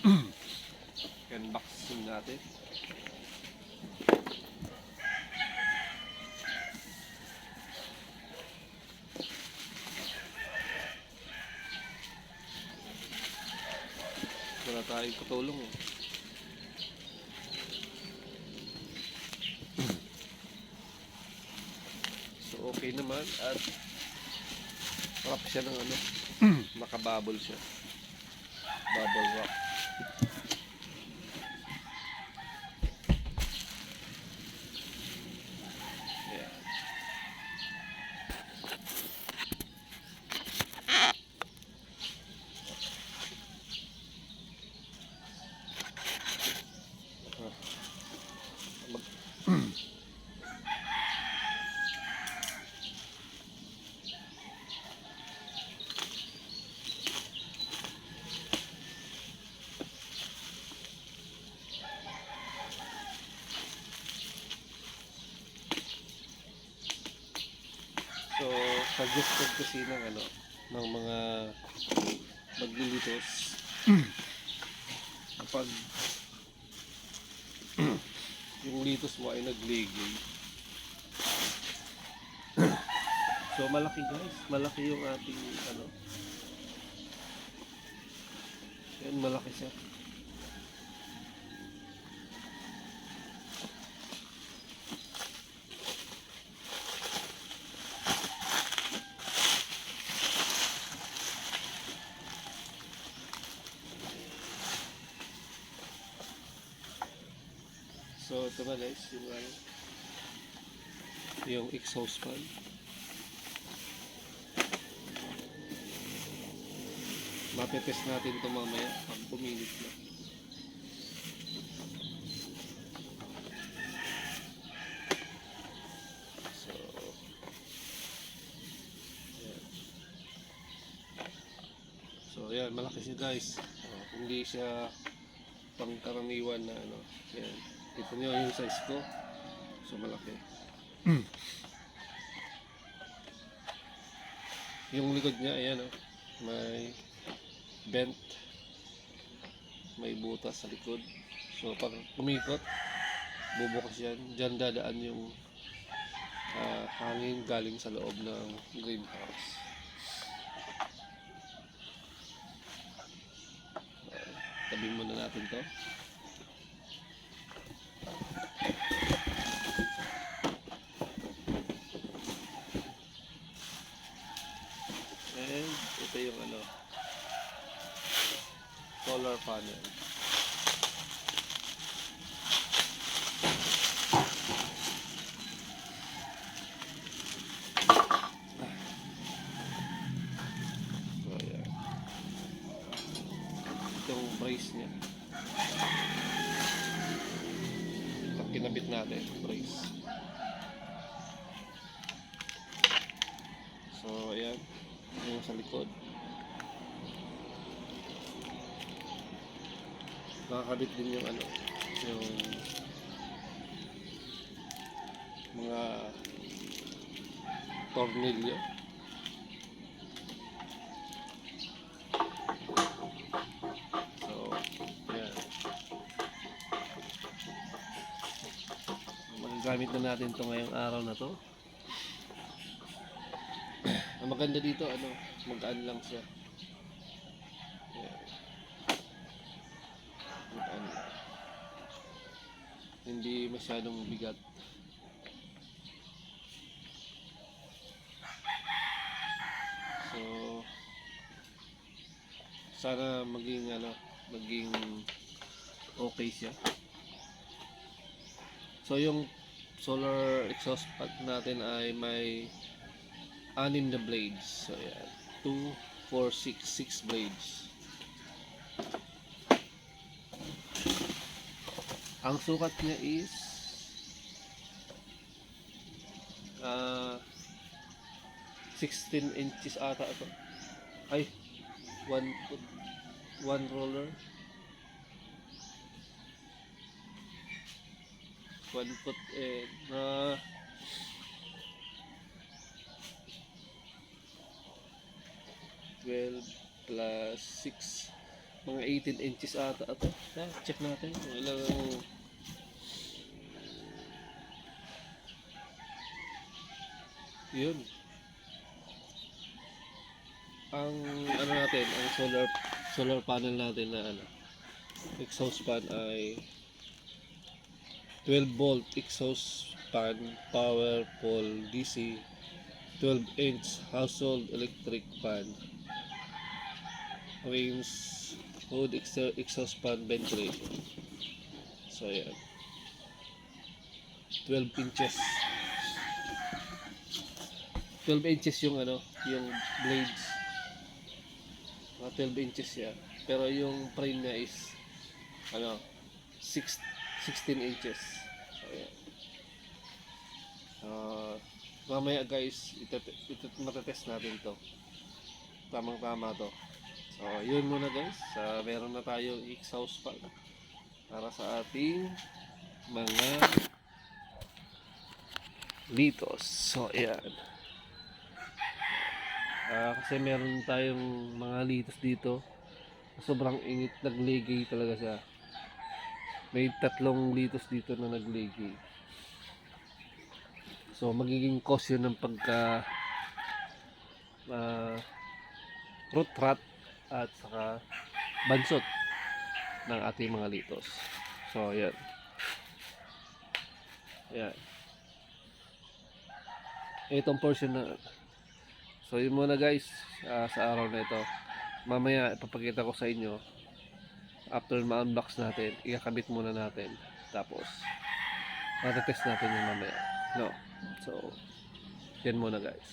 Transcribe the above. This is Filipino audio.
Unboxing natin. Wala tayong katulong. So okay naman at wrap siya ng ano, nakabubble siya. Bubble wrap. Yeah. So, suggested kasi ng ano, ng mga maglilitos kapag yung litos mo ay nagligay. So, malaki guys, malaki yung ating ano. Yan, malaki siya. So ito nga guys, yung exhaust fan. Mapetest natin ito mamaya pag puminit na. So yan. So yan, malaki siya guys. Hindi siya pangkaraniwan na ano. Yan. Ito nyo yung size ko. So malaki. Yung likod niya, ayan o. May bent. May butas sa likod. So pag kumikot, bubukas yan. Diyan dadaan yung hangin galing sa loob ng greenhouse. Tabi muna natin to. And ito yung ano, solar panel. So ayan. Itong brace niya. Itong kinabit natin, brace. So ayan, yung sa likod. Nakakabit din yung ano, yung mga tornilyo. So ayan, magagamit na natin ito ngayong araw na to. Ang maganda dito, ano, magaan lang siya. Ayan. Magaan lang. Hindi masyadong bigat. So sana maging ano, maging okay siya. So yung solar exhaust fan natin ay may 6 na blades. So ayan, 2, 4, 6 blades. Ang sukat niya is 16 inches ata ito. Ay, 1 roller. 1 foot and 12 plus 6 Mga 18 inches ata ito. Check natin kung ilang yun. Ang ano natin, ang solar panel natin na ano, exhaust fan ay 12 volt exhaust fan, power pole DC, 12-inch household electric fan, range hood exhaust fan ventilation. So ayan, 12 inches. 12 inches yung ano, yung blades. Mga 12 inches yan. Pero yung frame niya is ano, 16 inches. So ayan. Mamaya guys, matetest natin to. Tamang tama to. So yun muna guys. Meron na tayo exhaust fan para sa ating mga litos. So ayan. Kasi meron tayong mga litos dito. Sobrang init, nagligay talaga siya. May 3 litos dito na nagligay. So magiging cause yun ng pagka root rot at saka bansot ng ating mga litos. So ayan. Ayan. Itong portion na. So yun muna guys, sa araw na ito. Mamaya ipapakita ko sa inyo after ma-unbox natin, ikakabit muna natin, tapos matetest natin yung mamaya, no? So yan muna guys.